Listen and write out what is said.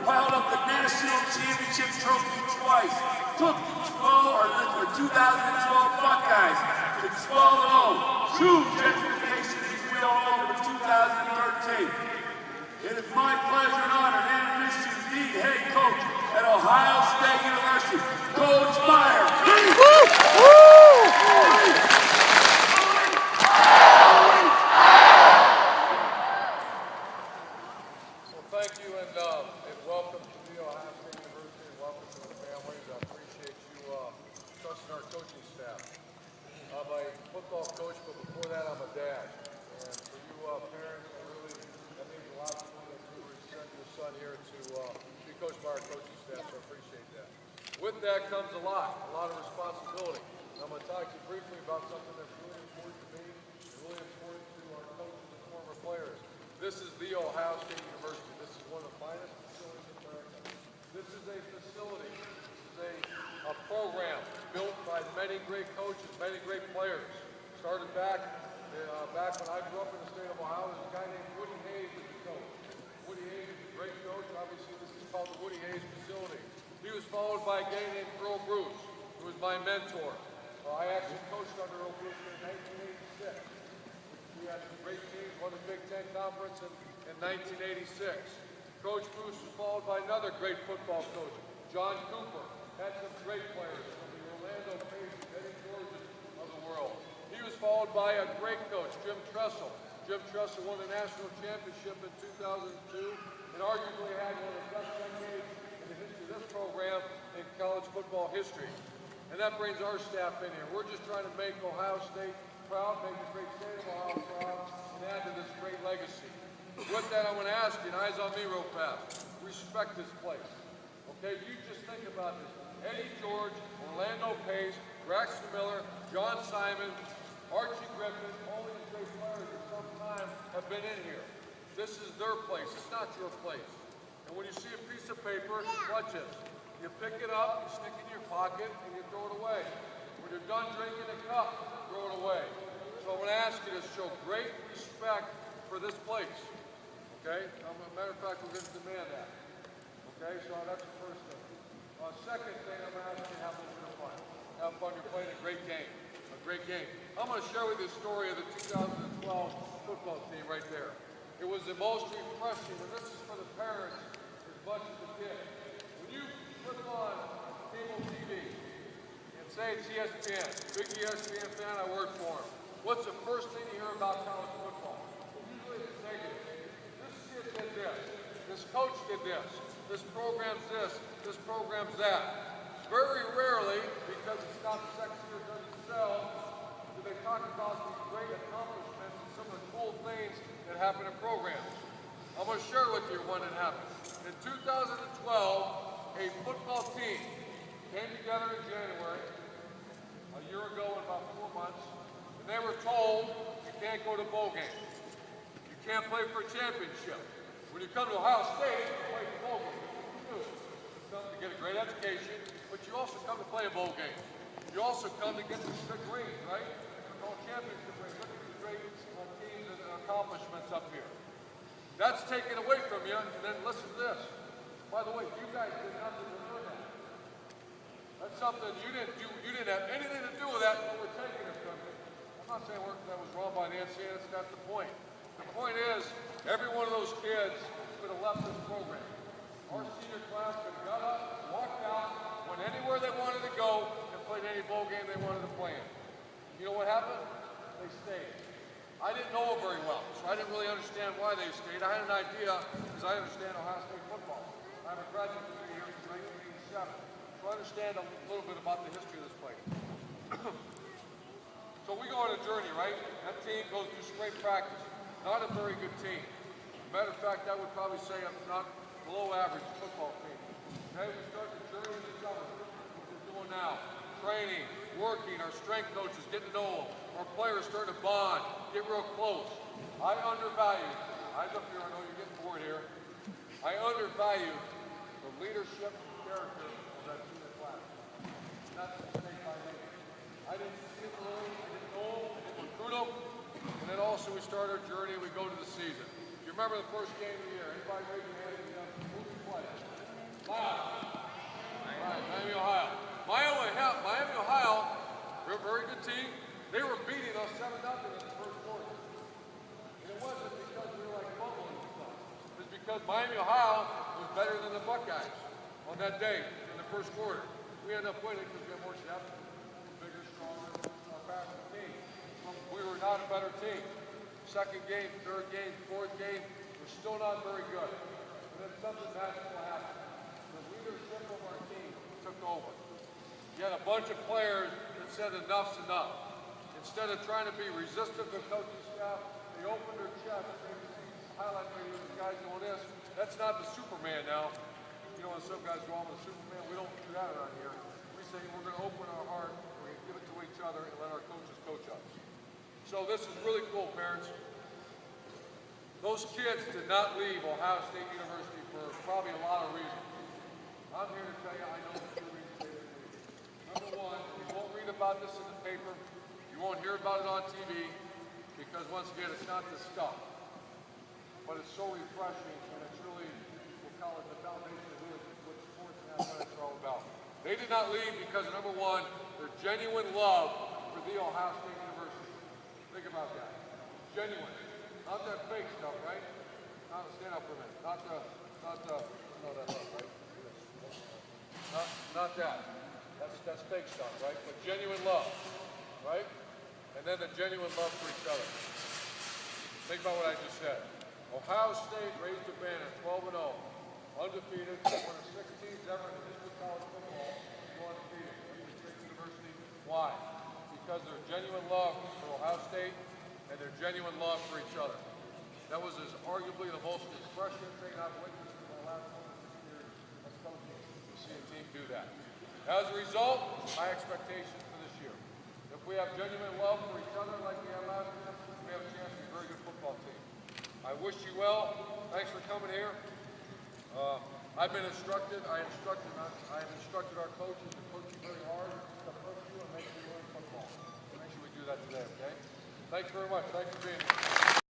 held up the national championship trophy twice. Took the 2012 Buckeyes to 12-0. True justification is we all over 2013. It is my pleasure and honor to introduce you to the head coach at Ohio State University, Coach Meyer. Thank you and welcome to the Ohio State University and welcome to the families. I appreciate you trusting our coaching staff. I'm a football coach, but before that I'm a dad. And for you parents, that means a lot to me that you sent your son here to be coached by our coaching staff, so I appreciate that. With that comes a lot of responsibility. And I'm going to talk to you briefly about something that's really important to me, really important to our coaches and former players. This is the Ohio State University. This is one of the finest facilities in America. This is a facility. This is a program built by many great coaches, many great players. Started back when I grew up in the state of Ohio. There's a guy named Woody Hayes as the coach. Woody Hayes is a great coach. Obviously, this is called the Woody Hayes facility. He was followed by a guy named Earl Bruce, who was my mentor. I actually coached under Earl Bruce in 1986. We had some great teams, won the Big Ten Conference in 1986. Coach Bruce was followed by another great football coach, John Cooper. Had some great players from the Orlando Patriots, Eddie Georges of the world. He was followed by a great coach, Jim Tressel. Jim Tressel won the national championship in 2002 and arguably had one of the best decades in the history of this program in college football history. And that brings our staff in here. We're just trying to make Ohio State proud, make the great state of Ohio proud, and add to this great legacy. With that, I'm going to ask you, and eyes on me real fast, respect this place. Okay, you just think about this. Eddie George, Orlando Pace, Braxton Miller, John Simon, Archie Griffin, all these great players at some time have been in here. This is their place. It's not your place. And when you see a piece of paper, watch this. You pick it up, you stick it in your pocket, and you throw it away. When you're done drinking the cup, throw it away. So I'm going to ask you to show great respect for this place. Okay? As a matter of fact, we're going to demand that. Okay? So that's the first thing. Second thing, I'm going to ask you to have a little bit of fun. Have fun. You're playing a great game. A great game. I'm going to share with you the story of the 2012 football team right there. It was the most refreshing, and this is for the parents as much as the kids. When you flip on cable TV and say it's ESPN, big ESPN fan, I work for him. What's the first thing you hear about college football? Usually it's negative. This kid did this. This coach did this. This program's this program's that. Very rarely, because it's not sexy or doesn't sell, do they talk about these great accomplishments and some of the cool things that happen in programs. I'm going to share with you one that happened. In 2012, a football team came together in January, a year ago in about 4 months, and they were told you can't go to bowl games. You can't play for a championship. When you come to Ohio State, you play for bowl games. You come to get a great education, but you also come to play a bowl game. You also come to get the good rings, right? All championship rings. Look at the great teams and accomplishments up here. That's taken away from you, and then listen to this. By the way, you guys did nothing to earn that. That's something you didn't do. You didn't have anything to do with that when we're taking it from you. I'm not saying that was wrong by the NCAA. That's not the point. The point is, every one of those kids could have left this program. Our senior class could have got up, walked out, went anywhere they wanted to go, and played any bowl game they wanted to play in. You know what happened? They stayed. I didn't know them very well, so I didn't really understand why they stayed. I had an idea, because I understand Ohio State football. I have a graduate degree here from 1987, so I understand a little bit about the history of this place. So we go on a journey, right? That team goes through spring practice. Not a very good team. Matter of fact, I would probably say I'm not below average football team. Okay, we start the journey in the summer, which we're doing now. Training, working, our strength coaches, getting to know them. Our players start to bond, get real close. I undervalue, eyes up here, I know you're getting bored here. I undervalue the leadership and character of that senior class. That's a mistake I made. I didn't see them early, I didn't know them, I didn't recruit them. And then also we start our journey and we go to the season. You remember the first game of the year? Anybody raise your hand? Who we play? because Miami, Ohio was better than the Buckeyes on that day in the first quarter. We ended up winning because we had more depth, bigger, stronger, faster team. We were not a better team. Second game, third game, fourth game, we're still not very good. And then something magical happened. The leadership of our team took over. You had a bunch of players that said enough's enough. Instead of trying to be resistant to the coaching staff, they opened their chest. Highlight video, the guys doing this. That's not the Superman now. You know, when some guys go on with the Superman, we don't do that around here. We say we're going to open our heart, we're going to give it to each other, and let our coaches coach us. So this is really cool, parents. Those kids did not leave Ohio State University for probably a lot of reasons. I'm here to tell you, I know the two reasons they didn't leave. Number one, you won't read about this in the paper. You won't hear about it on TV, because once again, it's not the stuff. But it's so refreshing, and it's really, we'll call it the foundation of what sports and athletics are all about. They did not leave because, number one, their genuine love for the Ohio State University. Think about that. Genuine. Not that fake stuff, right? Stand up for a minute. Not that love, right? Not that. That's fake stuff, right? But genuine love, right? And then the genuine love for each other. Think about what I just said. Ohio State raised the banner 12-0, undefeated, one of 6 teams ever in the history of college football to go undefeated. State University. Why? Because their genuine love for Ohio State and their genuine love for each other. That was arguably the most refreshing thing I've witnessed in the last 6 years as coaching, to see a team do that. As a result, high expectations for this year. If we have genuine love for each other like we had last year, we have a chance to be a very good football team. I wish you well. Thanks for coming here. I've been instructed. I have instructed our coaches to coach you very hard, to push you and make you learn football. Make sure we do that today, okay? Thanks very much. Thanks for being here.